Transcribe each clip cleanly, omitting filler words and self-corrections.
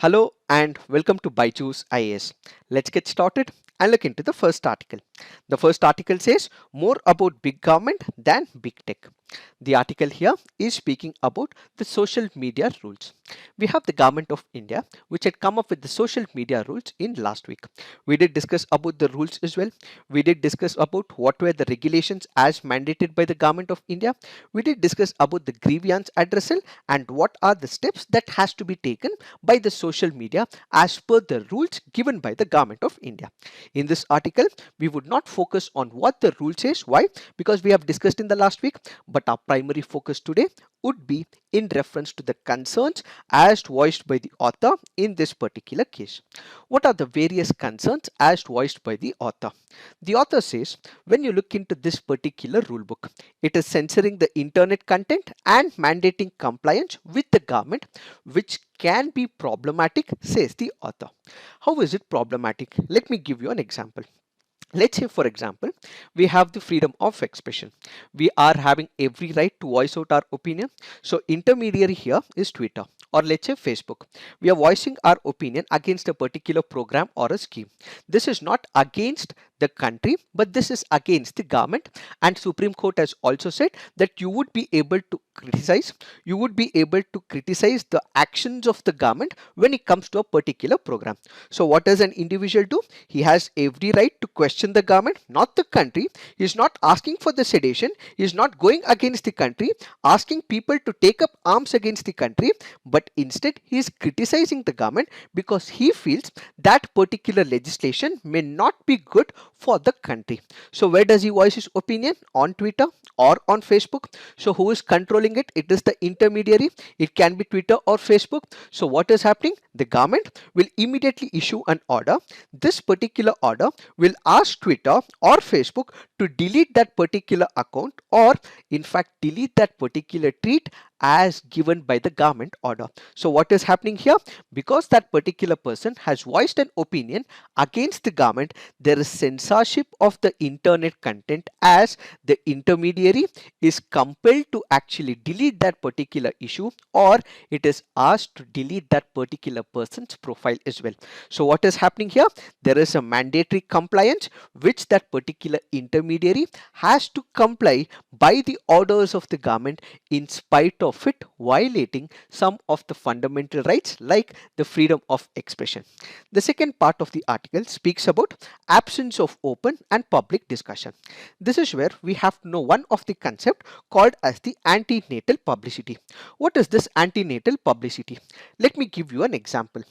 Hello and welcome to Byju's IAS. Let's get started and look into the first article. The first article says more about big government than big tech. The article here is speaking about the social media rules. We have the government of India which had come up with the social media rules in last week. We did discuss about the rules as well. We did discuss about what were the regulations as mandated by the government of India. We did discuss about the grievance addressal and what are the steps that has to be taken by the social media as per the rules given by the government of India. In this article, we would not focus on what the rule says. Why? Because we have discussed in the last week, but our primary focus today would be in reference to the concerns as voiced by the author in this particular case. What are the various concerns as voiced by the author? The author says when you look into this particular rule book, it is censoring the internet content and mandating compliance with the government, which can be problematic, says the author. How is it problematic? Let me give you an example. Let's say, for example, we have the freedom of expression. We are having every right to voice out our opinion. So intermediary here is Twitter, or let's say Facebook. We are voicing our opinion against a particular program or a scheme. This is not against the country, but this is against the government. And Supreme Court has also said that you would be able to criticize the actions of the government when it comes to a particular program. So what does an individual do? He has every right to question the government, not the country. He is not asking for the sedition. He is not going against the country, asking people to take up arms against the country, but instead he is criticizing the government because he feels that particular legislation may not be good for the country. So where does he voice his opinion? On Twitter or on Facebook. So who is controlling it? It is the intermediary. It can be Twitter or Facebook. So what is happening? The government will immediately issue an order. This particular order will ask Twitter or Facebook to delete that particular account, or in fact delete that particular tweet as given by the government order. So what is happening here? Because that particular person has voiced an opinion against the government, there is censorship of the internet content, as the intermediary is compelled to actually delete that particular issue, or it is asked to delete that particular person's profile as well. So what is happening here? There is a mandatory compliance which that particular intermediary has to comply by the orders of the government, in spite of it violating some of the fundamental rights like the freedom of expression. The second part of the article speaks about absence of open and public discussion. This is where we have to know one of the concept called as the antenatal publicity. What is this antenatal publicity? Let me give you an example.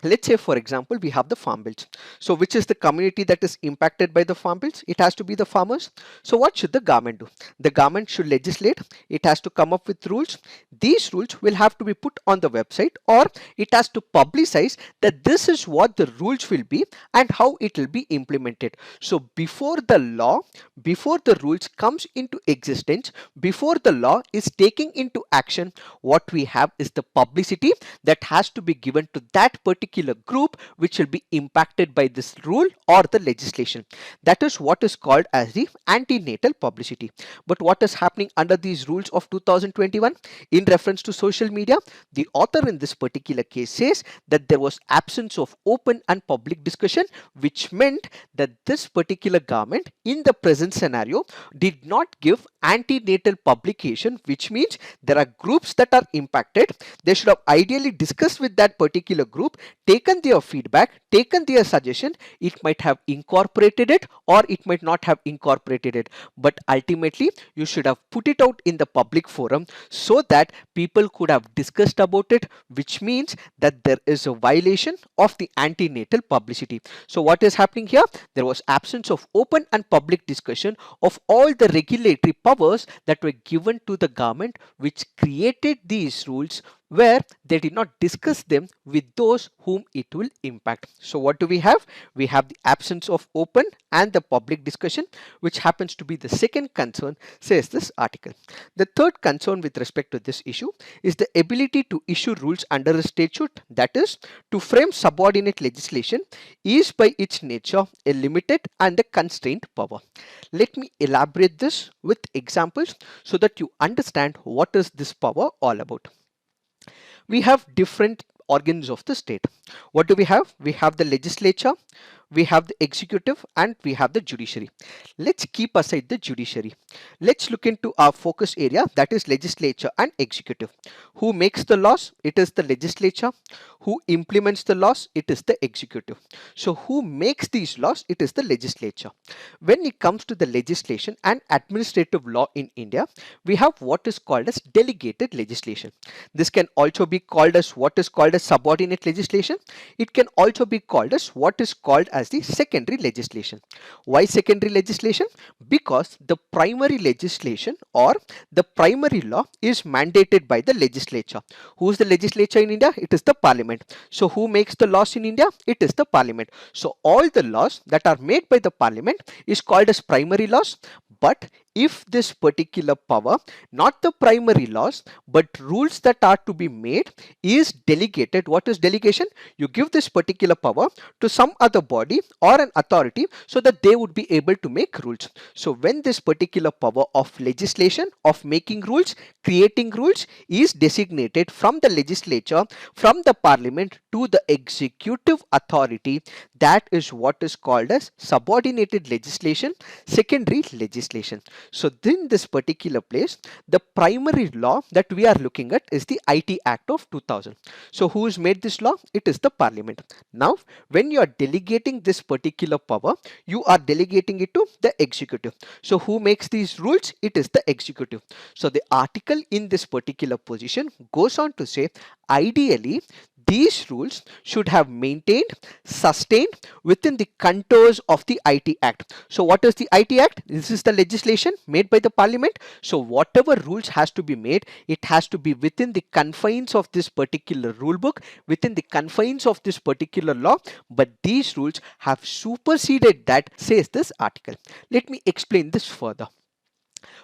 Let's say, for example, we have the farm bills. So which is the community that is impacted by the farm bills? It has to be the farmers. So what should the government do? The government should legislate. It has to come up with rules. These rules will have to be put on the website, or it has to publicize that this is what the rules will be and how it will be implemented. So before the rules comes into existence, before the law is taking into action, what we have is the publicity that has to be given to that particular group which will be impacted by this rule or the legislation. That is what is called as the antenatal publicity. But what is happening under these rules of 2021 in reference to social media? The author in this particular case says that there was absence of open and public discussion, which meant that this particular government in the present scenario did not give antenatal publication, which means there are groups that are impacted. They should have ideally discussed with that particular group, taken their feedback, taken their suggestion. It might have incorporated it or it might not have incorporated it, but ultimately you should have put it out in the public forum so that people could have discussed about it, which means that there is a violation of the antenatal publicity. So what is happening here? There was absence of open and public discussion of all the regulatory powers that were given to the government, which created these rules, where they did not discuss them with those whom it will impact. So what do we have? We have the absence of open and the public discussion, which happens to be the second concern, says this article. The third concern with respect to this issue is the ability to issue rules under a statute, that is, to frame subordinate legislation, is by its nature a limited and a constrained power. Let me elaborate this with examples so that you understand what is this power all about. We have different organs of the state. What do we have? We have the legislature, we have the executive, and we have the judiciary. Let's keep aside the judiciary. Let's look into our focus area, that is legislature and executive. Who makes the laws? It is the legislature. Who implements the laws? It is the executive. So who makes these laws? It is the legislature. When it comes to the legislation and administrative law in India, we have what is called as delegated legislation. This can also be called as what is called as subordinate legislation. It can also be called as what is called as the secondary legislation. Why secondary legislation? Because the primary legislation or the primary law is mandated by the legislature. Who is the legislature in India? It is the parliament. So who makes the laws in India? It is the parliament. So all the laws that are made by the parliament is called as primary laws. But if this particular power, not the primary laws, but rules that are to be made is delegated. What is delegation? You give this particular power to some other body or an authority so that they would be able to make rules. So when this particular power of legislation, of making rules, creating rules is designated from the legislature, from the parliament to the executive authority, that is what is called as subordinated legislation, secondary legislation. So in this particular place, the primary law that we are looking at is the IT Act of 2000. So who has made this law? It is the parliament. Now, when you are delegating this particular power, you are delegating it to the executive. So who makes these rules? It is the executive. So the article in this particular position goes on to say, ideally, these rules should have maintained, sustained within the contours of the IT Act. So what is the IT Act? This is the legislation made by the parliament. So whatever rules has to be made, it has to be within the confines of this particular rule book, within the confines of this particular law. But these rules have superseded that, says this article. Let me explain this further.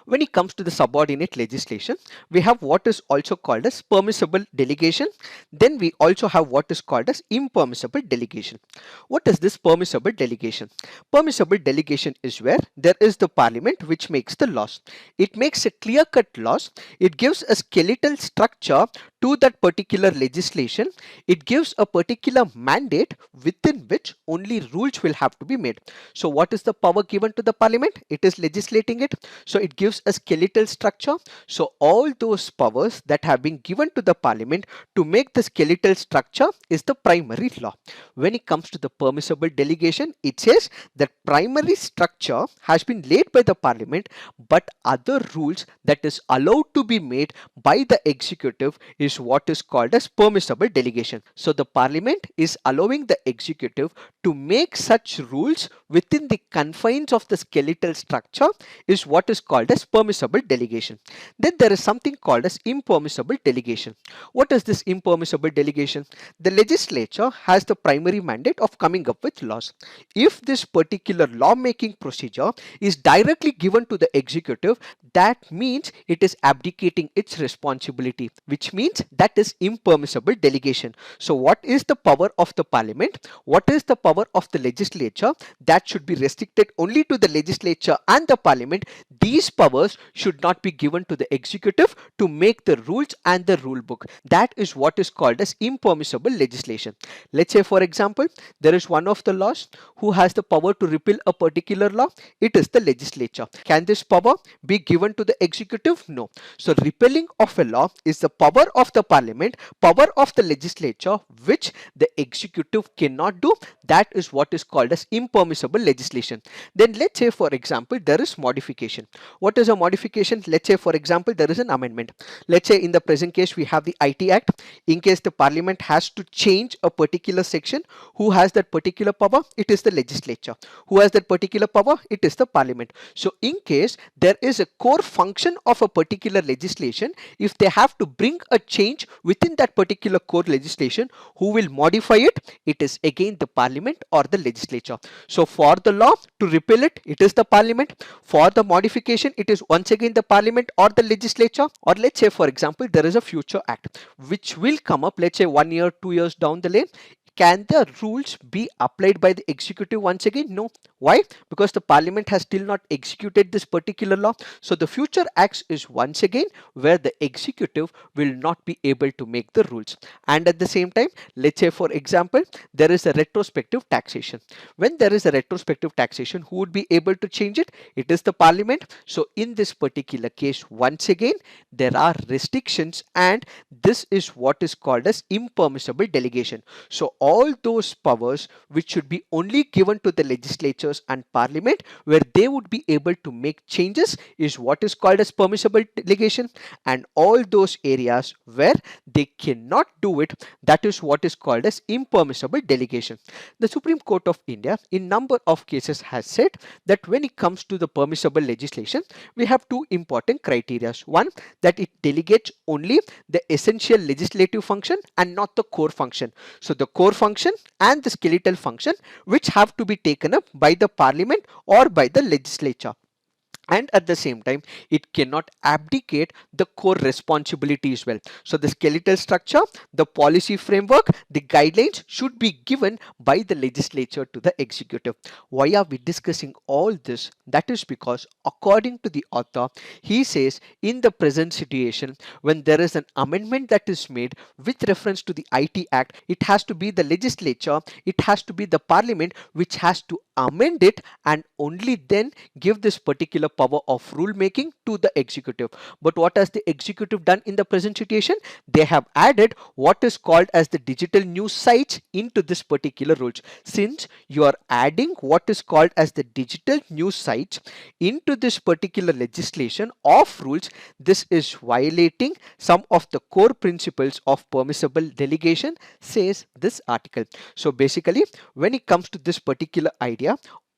When it comes to the subordinate legislation, we have what is also called as permissible delegation. Then we also have what is called as impermissible delegation. What is this permissible delegation? Permissible delegation is where there is the parliament which makes the laws. It makes a clear-cut laws. It gives a skeletal structure to that particular legislation. It gives a particular mandate within which only rules will have to be made. So what is the power given to the parliament? It is legislating it. So it gives a skeletal structure. So all those powers that have been given to the parliament to make the skeletal structure is the primary law. When it comes to the permissible delegation, it says that primary structure has been laid by the parliament, but other rules that is allowed to be made by the executive is what is called as permissible delegation. So the parliament is allowing the executive to make such rules within the confines of the skeletal structure is what is called as permissible delegation. Then there is something called as impermissible delegation. What is this impermissible delegation? The legislature has the primary mandate of coming up with laws. If this particular lawmaking procedure is directly given to the executive, that means it is abdicating its responsibility, which means that is impermissible delegation. So what is the power of the parliament? What is the power of the legislature? That should be restricted only to the legislature and the parliament. These powers should not be given to the executive to make the rules and the rule book. That is what is called as impermissible legislation. Let's say, for example, there is one of the laws who has the power to repeal a particular law. It is the legislature. Can this power be given to the executive? No. So repealing of a law is the power of the parliament, power of the legislature, which the executive cannot do. That is what is called as impermissible legislation. Then let's say, for example, there is modification. What is a modification? Let's say, for example, there is an amendment. Let's say in the present case we have the IT Act. In case the parliament has to change a particular section, who has that particular power? It is the legislature. Who has that particular power? It is the parliament. So in case there is a core function of a particular legislation, if they have to bring a change within that particular core legislation, who will modify it? It is again the parliament or the legislature. So for the law to repeal it, it is the parliament. For the modification, it is once again the parliament or the legislature. Or let's say, for example, there is a future act which will come up, let's say 1 year, 2 years down the lane. can the rules be applied by the executive once again? No. Why? Because the parliament has still not executed this particular law. So the future acts is once again where the executive will not be able to make the rules. And at the same time, let's say for example, there is a retrospective taxation. When there is a retrospective taxation, who would be able to change it? It is the parliament. So in this particular case, once again, there are restrictions, and this is what is called as impermissible delegation. So all those powers which should be only given to the legislatures and parliament, where they would be able to make changes, is what is called as permissible delegation, and all those areas where they cannot do it, that is what is called as impermissible delegation. The Supreme Court of India in number of cases has said that when it comes to the permissible legislation, we have two important criteria. One, that it delegates only the essential legislative function and not the core function. So the core function and the skeletal function which have to be taken up by the parliament or by the legislature. And at the same time, it cannot abdicate the core responsibility as well. So the skeletal structure, the policy framework, the guidelines should be given by the legislature to the executive. Why are we discussing all this? That is because according to the author, he says in the present situation, when there is an amendment that is made with reference to the IT Act, it has to be the legislature, it has to be the parliament which has to amend it, and only then give this particular power of rule making to the executive. But what has the executive done in the present situation? They have added what is called as the digital news sites into this particular rules. Since you are adding what is called as the digital news sites into this particular legislation of rules, this is violating some of the core principles of permissible delegation, says this article. So basically, when it comes to this particular idea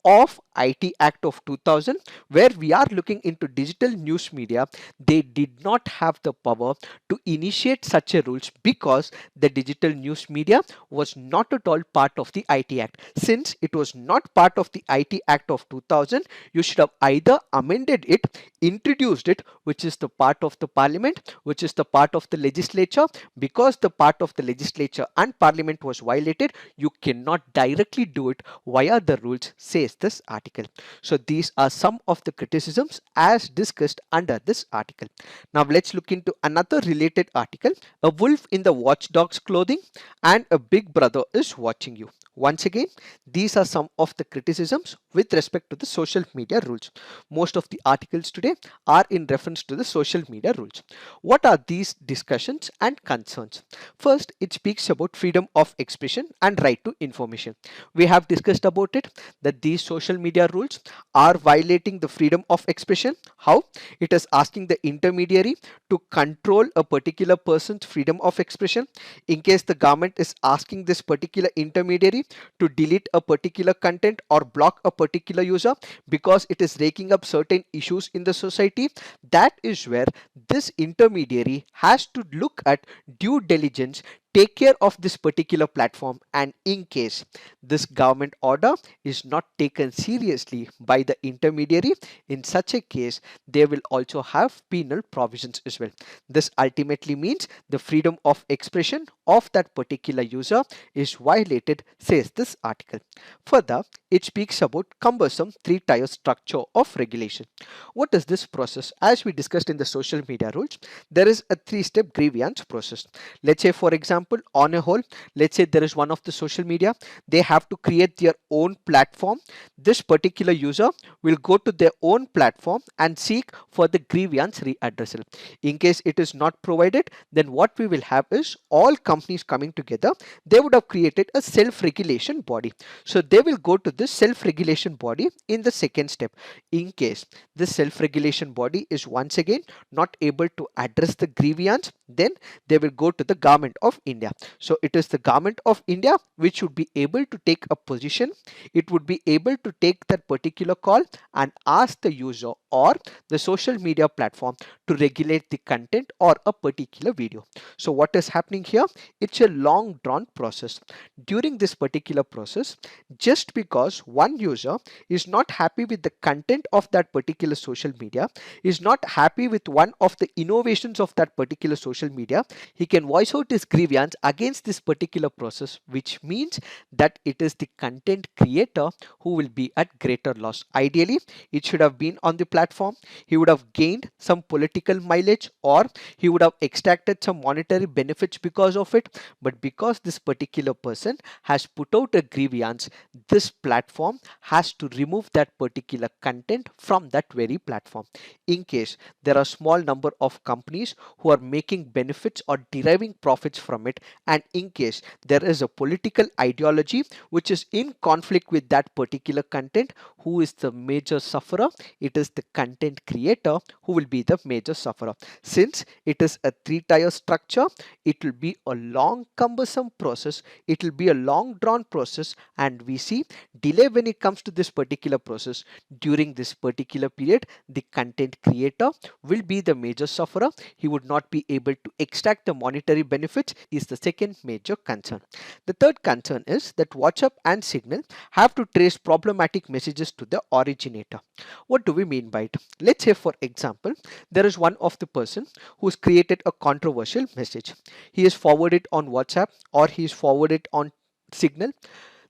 of IT Act of 2000, where we are looking into digital news media, they did not have the power to initiate such a rules because the digital news media was not at all part of the IT Act. Since it was not part of the IT Act of 2000, you should have either amended it, introduced it, which is the part of the parliament, which is the part of the legislature. Because the part of the legislature and parliament was violated, you cannot directly do it via the rules, says this article. So these are some of the criticisms as discussed under this article. Now let's look into another related article. A wolf in the watchdog's clothing and a big brother is watching you. Once again, these are some of the criticisms with respect to the social media rules. Most of the articles today are in reference to the social media rules. What are these discussions and concerns? First, it speaks about freedom of expression and right to information. We have discussed about it, that these social media rules are violating the freedom of expression. How? It is asking the intermediary to control a particular person's freedom of expression. In case the government is asking this particular intermediary to delete a particular content or block a particular user because it is raking up certain issues in the society, that is where this intermediary has to look at due diligence, take care of this particular platform, and in case this government order is not taken seriously by the intermediary, in such a case they will also have penal provisions as well. This ultimately means the freedom of expression of that particular user is violated, says this article. Further, it speaks about cumbersome three-tier structure of regulation. What is this process? As we discussed in the social media rules, there is a three-step grievance process. Let's say for example, on a whole, let's say there is one of the social media, they have to create their own platform. This particular user will go to their own platform and seek for the grievance readdressal. In case it is not provided, then what we will have is all companies coming together, they would have created a self-regulation body. So they will go to this self-regulation body in the second step. In case this self-regulation body is once again not able to address the grievance, then they will go to the government of India. So it is the government of India which would be able to take a position. It would be able to take that particular call and ask the user or the social media platform to regulate the content or a particular video. So what is happening here? It's a long drawn process. During this particular process, just because one user is not happy with the content of that particular social media, is not happy with one of the innovations of that particular social social media, he can voice out his grievance against this particular process, which means that it is the content creator who will be at greater loss. Ideally, it should have been on the platform. He would have gained some political mileage, or he would have extracted some monetary benefits because of it. But because this particular person has put out a grievance, this platform has to remove that particular content from that very platform. In case there are small number of companies who are making benefits or deriving profits from it, and in case there is a political ideology which is in conflict with that particular content, who is the major sufferer? It is the content creator who will be the major sufferer. Since it is a three-tier structure, it will be a long cumbersome process, it will be a long drawn process, and we see delay when it comes to this particular process. During this particular period, the content creator will be the major sufferer. He would not be able to extract the monetary benefits, is the second major concern. The third concern is that WhatsApp and Signal have to trace problematic messages to the originator. What do we mean by it? Let's say, for example, there is one of the person who's created a controversial message. He is forwarded on WhatsApp or he is forwarded on Signal.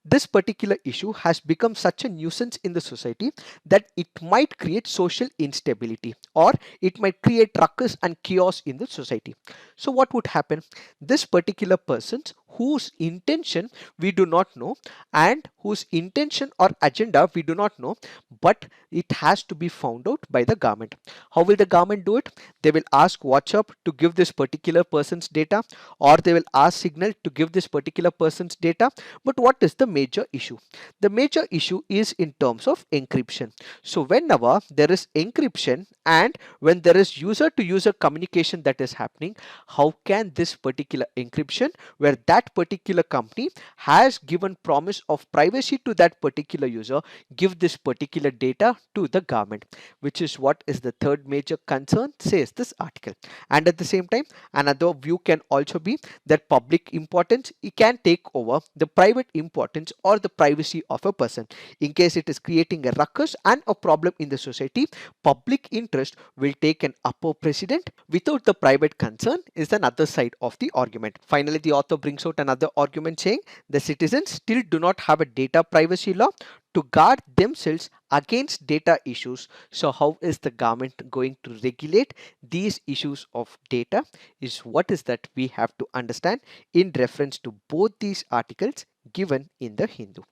This particular issue has become such a nuisance in the society that it might create social instability, or it might create ruckus and chaos in the society. So what would happen? This particular person whose intention we do not know, and whose intention or agenda we do not know, but it has to be found out by the government. How will the government do it? They will ask WhatsApp to give this particular person's data, or they will ask Signal to give this particular person's data. But what is the major issue? The major issue is in terms of encryption. So whenever there is encryption and when there is user to user communication that is happening, how can this particular encryption, where that particular company has given promise of privacy to that particular user, give this particular data to the government? Which is what is the third major concern, says this article. And at the same time, another view can also be that public importance, it can take over the private importance or the privacy of a person. In case it is creating a ruckus and a problem in the society, public interest will take an upper precedent without the private concern, is another side of the argument. Finally, the author brings out another argument saying the citizens still do not have a data privacy law to guard themselves against data issues. So how is the government going to regulate these issues of data, is what is that we have to understand in reference to both these articles given in the Hindu.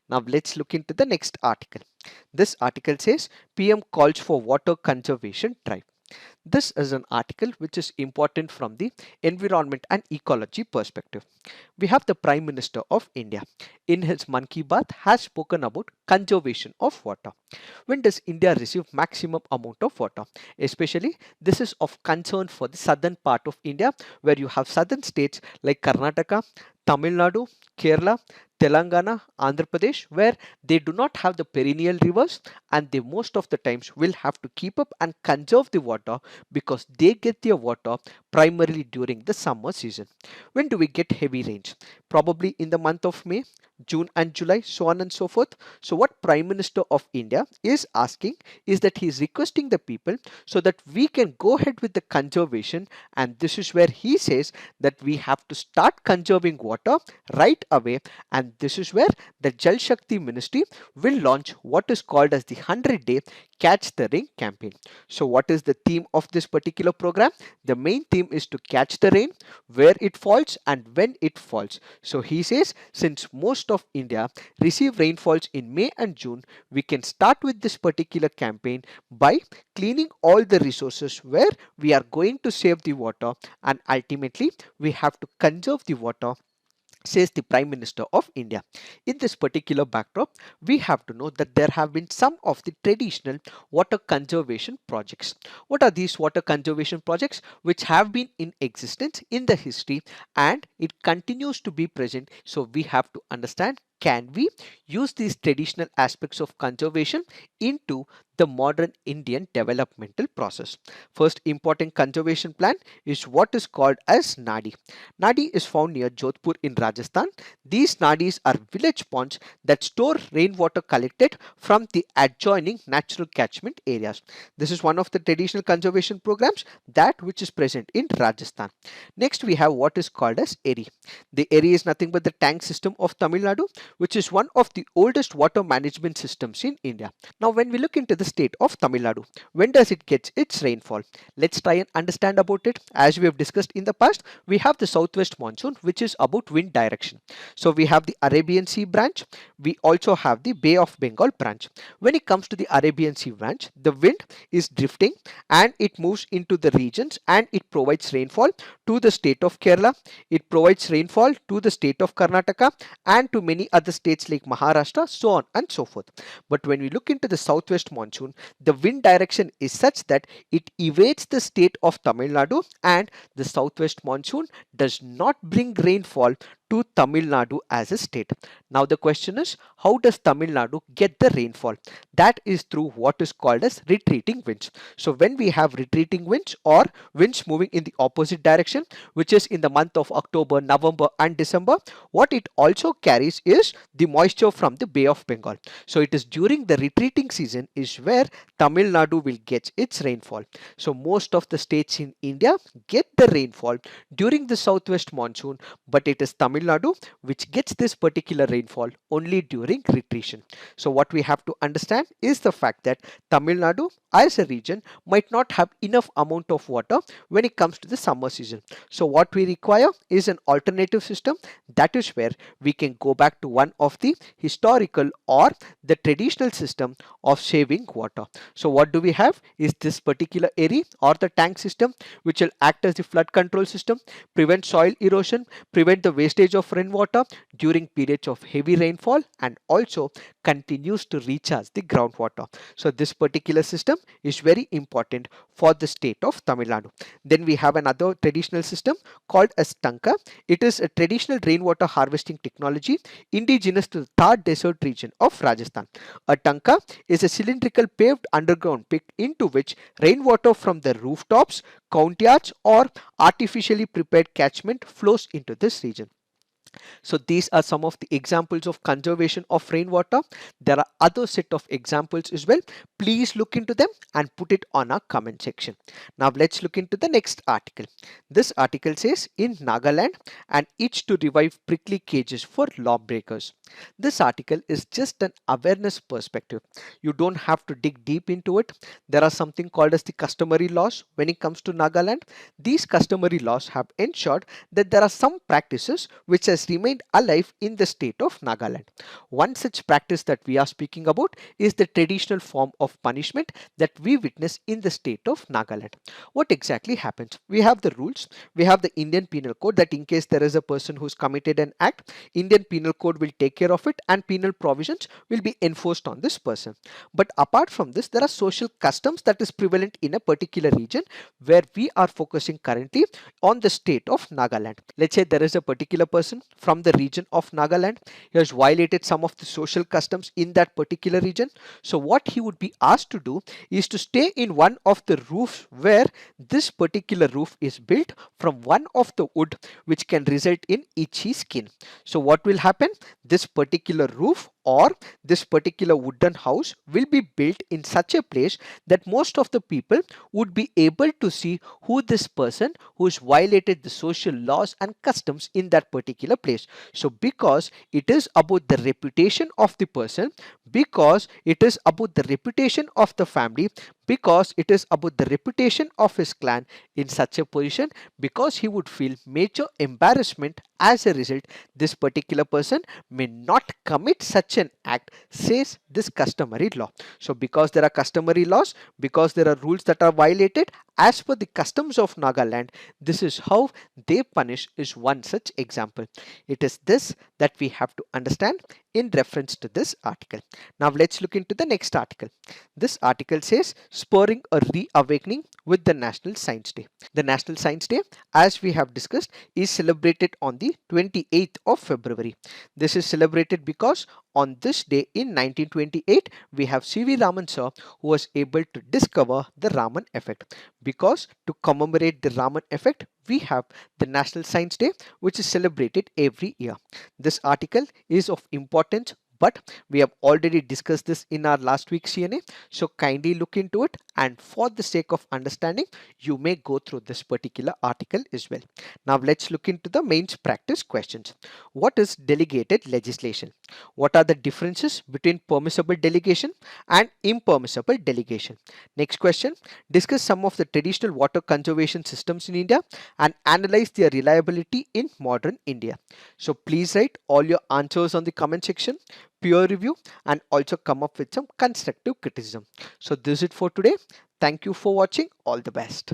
Now let's look into the next article. This article says PM calls for water conservation drive. This is an article which is important from the environment and ecology perspective. We have the Prime Minister of India in his Mann Ki Baat has spoken about conservation of water. When does India receive maximum amount of water? Especially this is of concern for the southern part of India, where you have southern states like Karnataka, Tamil Nadu, Kerala, Telangana, Andhra Pradesh, where they do not have the perennial rivers, and they most of the times will have to keep up and conserve the water because they get their water primarily during the summer season. When do we get heavy rains? Probably in the month of May, June and July, so on and so forth. So what Prime Minister of India is asking is that he is requesting the people so that we can go ahead with the conservation, and this is where he says that we have to start conserving water right away, and this is where the Jal Shakti Ministry will launch what is called as the 100-day Catch the Rain campaign. So what is the theme of this particular program? The main theme is to catch the rain, where it falls and when it falls. So he says since most of India receive rainfalls in May and June, we can start with this particular campaign by cleaning all the resources where we are going to save the water, and ultimately we have to conserve the water, says the Prime Minister of India. In this particular backdrop, we have to know that there have been some of the traditional water conservation projects. What are these water conservation projects which have been in existence in the history and it continues to be present? So we have to understand can we use these traditional aspects of conservation into the modern Indian developmental process? First important conservation plan is what is called as Nadi. Nadi is found near Jodhpur in Rajasthan. These nadis are village ponds that store rainwater collected from the adjoining natural catchment areas. This is one of the traditional conservation programs that which is present in Rajasthan. Next we have what is called as ERI. The ERI is nothing but the tank system of Tamil Nadu, which is one of the oldest water management systems in India. Now when we look into the state of Tamil Nadu, when does it get its rainfall? Let's try and understand about it. As we have discussed in the past, we have the southwest monsoon, which is about wind direction. So we have the Arabian Sea branch. We also have the Bay of Bengal branch. When it comes to the Arabian Sea branch, the wind is drifting and it moves into the regions and it provides rainfall to the state of Kerala. It provides rainfall to the state of Karnataka and to many other states like Maharashtra, so on and so forth. But when we look into the southwest monsoon, the wind direction is such that it evades the state of Tamil Nadu, and the southwest monsoon does not bring rainfall to Tamil Nadu as a state. Now the question is, how does Tamil Nadu get the rainfall? That is through what is called as retreating winds. So when we have retreating winds or winds moving in the opposite direction, which is in the month of October, November and December, what it also carries is the moisture from the Bay of Bengal. So it is during the retreating season is where Tamil Nadu will get its rainfall. So most of the states in India get the rainfall during the southwest monsoon, but it is Tamil Nadu which gets this particular rainfall only during retreation. So what we have to understand is the fact that Tamil Nadu as a region might not have enough amount of water when it comes to the summer season. So what we require is an alternative system. That is where we can go back to one of the historical or the traditional system of saving water. So what do we have is this particular area or the tank system, which will act as the flood control system, prevent soil erosion, prevent the wastage of rainwater during periods of heavy rainfall, and also continues to recharge the groundwater. So this particular system is very important for the state of Tamil Nadu. Then we have another traditional system called as Tanka. It is a traditional rainwater harvesting technology indigenous to the Thar desert region of Rajasthan. A Tanka is a cylindrical paved underground pit into which rainwater from the rooftops, courtyards or artificially prepared catchment flows into this region. So these are some of the examples of conservation of rainwater. There are other set of examples as well. Please look into them and put it on our comment section. Now let's look into the next article. This article says in Nagaland an itch to revive prickly cages for lawbreakers. This article is just an awareness perspective. You don't have to dig deep into it. There are something called as the customary laws when it comes to Nagaland. These customary laws have ensured that there are some practices which has remained alive in the state of Nagaland. One such practice that we are speaking about is the traditional form of punishment that we witness in the state of Nagaland. What exactly happens? We have the rules. We have the Indian Penal Code that in case there is a person who's committed an act, Indian Penal Code will take care of it and penal provisions will be enforced on this person. But apart from this, there are social customs that is prevalent in a particular region where we are focusing currently on the state of Nagaland. Let's say there is a particular person from the region of Nagaland. He has violated some of the social customs in that particular region. So what he would be asked to do is to stay in one of the roofs where this particular roof is built from one of the wood, which can result in itchy skin. So what will happen? This particular roof or this particular wooden house will be built in such a place that most of the people would be able to see who this person who's violated the social laws and customs in that particular place. So because it is about the reputation of the person, because it is about the reputation of the family, because it is about the reputation of his clan in such a position, because he would feel major embarrassment as a result, this particular person may not commit such an act, says this customary law. So because there are customary laws, because there are rules that are violated as per the customs of Nagaland, this is how they punish is one such example. It is this that we have to understand in reference to this article. Now let's look into the next article. This article says spurring a reawakening with the National Science Day. The National Science Day, as we have discussed, is celebrated on the 28th of February. This is celebrated because on this day in 1928 we have C.V. Raman sir who was able to discover the Raman effect. Because to commemorate the Raman effect, we have the National Science Day, which is celebrated every year. This article is of importance, but we have already discussed this in our last week's CNA, so kindly look into it, and for the sake of understanding you may go through this particular article as well. Now let's look into the mains practice questions. What is delegated legislation? What are the differences between permissible delegation and impermissible delegation? Next question, discuss some of the traditional water conservation systems in India and analyze their reliability in modern India. So please write all your answers on the comment section, peer review, and also come up with some constructive criticism. So this is it for today. Thank you for watching. All the best.